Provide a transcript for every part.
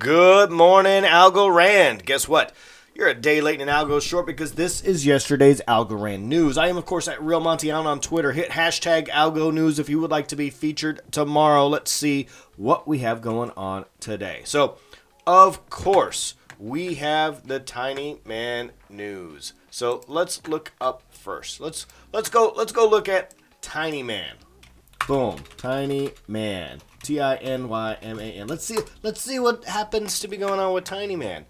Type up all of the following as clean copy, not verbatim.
Good morning, Algorand. Guess what? You're a day late and Algo short because this is yesterday's Algorand news. I am, of course, at Real Montiano on Twitter. Hit hashtag Algo News if you would like to be featured tomorrow. Let's see what we have going on today. So, of course, we have the Tinyman news. So let's look up first. Let's go look at Tinyman. Boom, Tinyman. Tinyman. Let's see what happens to be going on with Tinyman.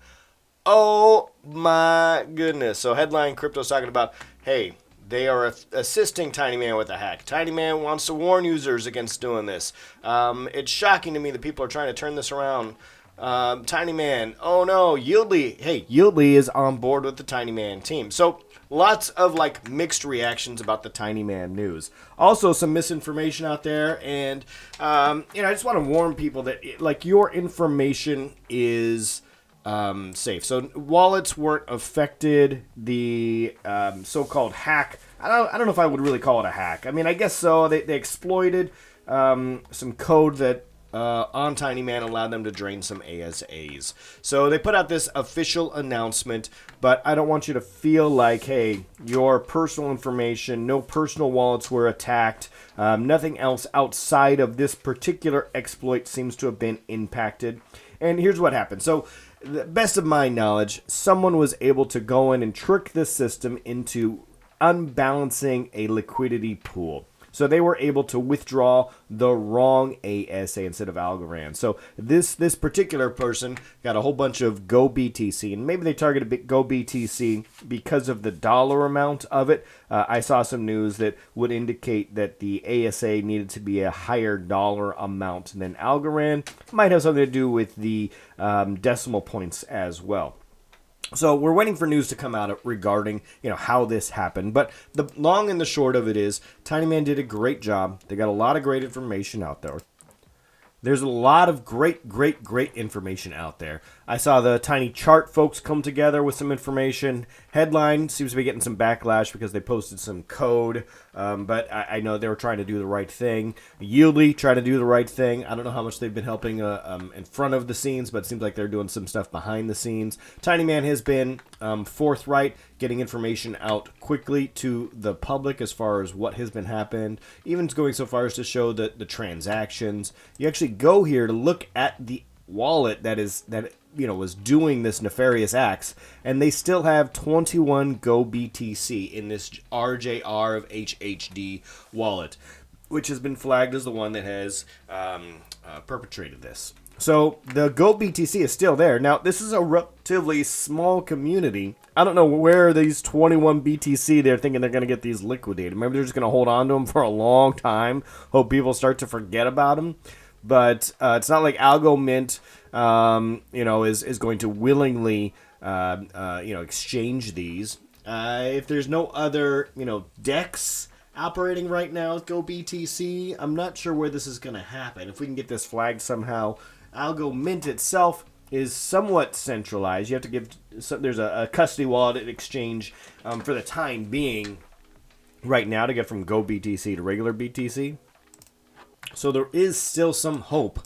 Oh my goodness. So headline Crypto's talking about, hey, they are assisting Tinyman with a hack. Tinyman wants to warn users against doing this. It's shocking to me that people are trying to turn this around. Tinyman, oh no, YLDY. Hey, YLDY is on board with the Tinyman team. So lots of mixed reactions about the Tinyman news. Also some misinformation out there, and I just want to warn people that your information is safe. So wallets weren't affected. The so-called hack. I don't know if I would really call it a hack. I mean, I guess so. They exploited some code that on Tinyman allowed them to drain some ASAs. So they put out this official announcement, but I don't want you to feel like, hey, your personal information, no personal wallets were attacked. Nothing else outside of this particular exploit seems to have been impacted. And here's what happened. So, the best of my knowledge, someone was able to go in and trick the system into unbalancing a liquidity pool. So they were able to withdraw the wrong ASA instead of Algorand. So this particular person got a whole bunch of goBTC, and maybe they targeted goBTC because of the dollar amount of it. I saw some news that would indicate that the ASA needed to be a higher dollar amount than Algorand. Might have something to do with the decimal points as well. So we're waiting for news to come out regarding, how this happened. But the long and the short of it is, Tinyman did a great job. They got a lot of great information out there. There's a lot of great information out there. I saw the Tiny Chart folks come together with some information. Headline seems to be getting some backlash because they posted some code, but I know they were trying to do the right thing. YLDY trying to do the right thing. I don't know how much they've been helping in front of the scenes, but it seems like they're doing some stuff behind the scenes. Tinyman has been forthright, getting information out quickly to the public as far as what has been happened, even going so far as to show the transactions. You actually go here to look at the wallet that was doing this nefarious acts, and they still have 21 goBTC in this RJR of HHD wallet, which has been flagged as the one that has perpetrated this. So the goBTC is still there. Now, this is a relatively small community. I don't know where these 21 BTC they're thinking they're going to get these liquidated. Maybe they're just going to hold on to them for a long time, hope people start to forget about them. But it's not like Algo Mint, is going to willingly, exchange these. If there's no other, DEX operating right now with goBTC, I'm not sure where this is going to happen. If we can get this flagged somehow. Algo Mint itself is somewhat centralized. You have to give there's a custody wallet exchange for the time being right now to get from goBTC to regular BTC. So there is still some hope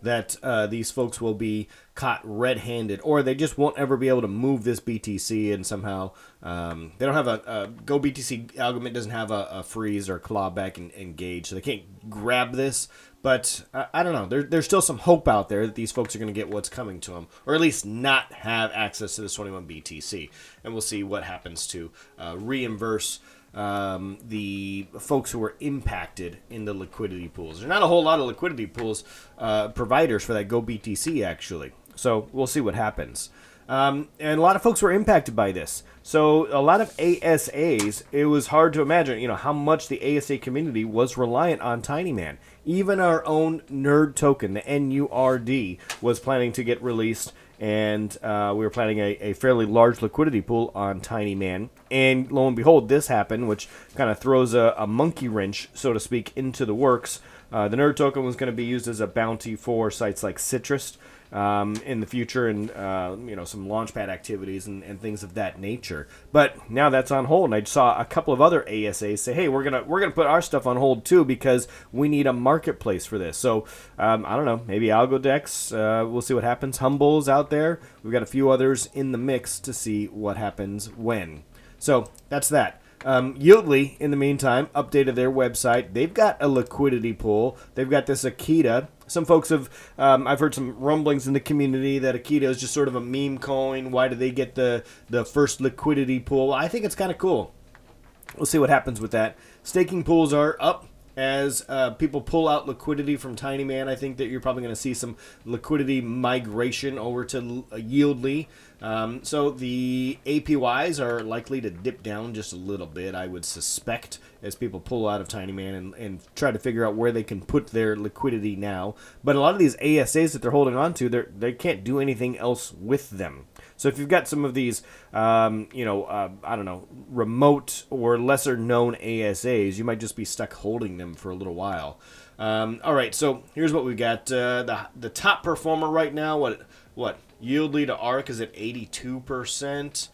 that these folks will be caught red-handed, or they just won't ever be able to move this BTC, and somehow they don't have a goBTC. Algo Mint doesn't have a freeze or clawback and engage, so they can't grab this. But I don't know. There's still some hope out there that these folks are going to get what's coming to them, or at least not have access to this 21 BTC. And we'll see what happens to reimburse the folks who were impacted in the liquidity pools. There's not a whole lot of liquidity pools providers for that goBTC, actually. So we'll see what happens. And a lot of folks were impacted by this. So a lot of ASAs, it was hard to imagine, how much the ASA community was reliant on Tinyman. Even our own nerd token, the NURD, was planning to get released, and we were planning a fairly large liquidity pool on Tinyman. And lo and behold, this happened, which kind of throws a monkey wrench, so to speak, into the works. The nerd token was going to be used as a bounty for sites like Citrus, in the future, and some launchpad activities and things of that nature. But now that's on hold, and I saw a couple of other ASAs say, "Hey, we're gonna put our stuff on hold too because we need a marketplace for this." So I don't know, maybe AlgoDex. We'll see what happens. Humble's out there. We've got a few others in the mix to see what happens when. So that's that. YLDY, in the meantime, updated their website. They've got a liquidity pool. They've got this Akita. Some folks have, I've heard some rumblings in the community that Akita is just sort of a meme coin. Why do they get the first liquidity pool? I think it's kind of cool. We'll see what happens with that. Staking pools are up as people pull out liquidity from Tinyman. I think that you're probably going to see some liquidity migration over to YLDY. So the APYs are likely to dip down just a little bit, I would suspect, as people pull out of Tinyman and try to figure out where they can put their liquidity now. But a lot of these ASAs that they're holding on to, they can't do anything else with them. So if you've got some of these, I don't know, remote or lesser known ASAs, you might just be stuck holding them for a little while. All right, so here's what we've got. The top performer right now, what? YLDY to ARC is at 82%.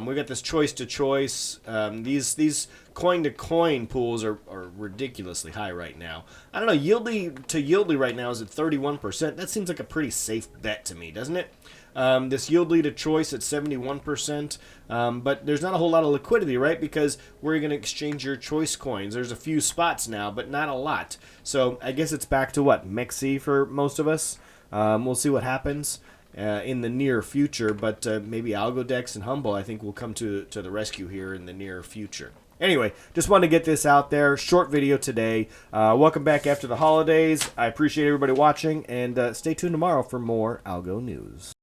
We got this choice to choice. These coin to coin pools are ridiculously high right now. I don't know. YLDY to YLDY right now is at 31%. That seems like a pretty safe bet to me, doesn't it? This YLDY to choice at 71%. But there's not a whole lot of liquidity, right? Because where are you going to exchange your choice coins? There's a few spots now, but not a lot. So I guess it's back to what? Mexi for most of us. We'll see what happens in the near future, but maybe AlgoDex and Humble, I think, will come to the rescue here in the near future. Anyway, just wanted to get this out there. Short video today. Welcome back after the holidays. I appreciate everybody watching, and stay tuned tomorrow for more Algo news.